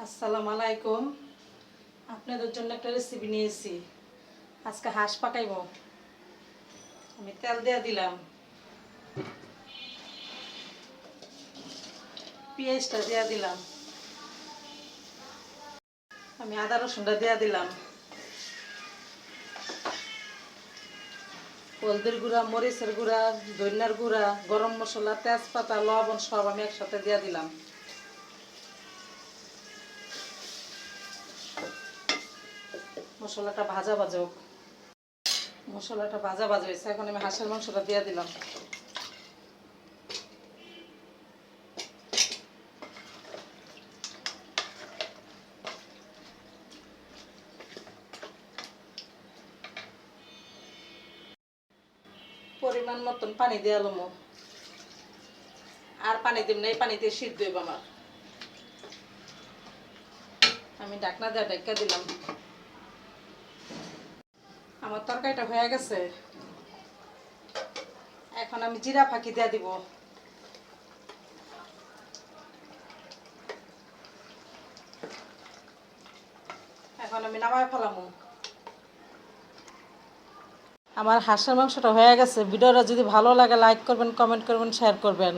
আসসালামু আলাইকুম। আপনাদের জন্য একটা রেসিপি নিয়েছি। আজকে হাঁস পাকাইব। আমি তেল দিয়ে দিলাম, পেঁয়াজটা দিয়ে দিলাম, আমি আদা রসুনটা দিয়ে দিলাম, হলদের গুঁড়া, মরিচের গুঁড়া, ধনিয়ার গুঁড়া, গরম মশলা, তেজপাতা, লবণ সব আমি একসাথে দিয়ে দিলাম। মশলাটা ভাজা ভাজা হোক। মশলাটা ভাজা ভাজা হয়েছে, এখন আমি হাঁসের মাংসটা দিয়ে দিলাম। পরিমাণ মতন পানি দিয়ে আলুম, আর পানি দিব না, এই পানিতে সিদ্ধ হইব আমার। আমি ঢাকনা দিয়ে ঢাকা দিলাম। আমার তরকারিটা হয়ে গেছে, এখন আমি জিরা ফাঁকি দিয়ে দিব। এখন আমি নামায় ফেলামু। আমার হাঁসের মাংসটা হয়ে গেছে। ভিডিওটা যদি ভালো লাগে লাইক করবেন, কমেন্ট করবেন, শেয়ার করবেন।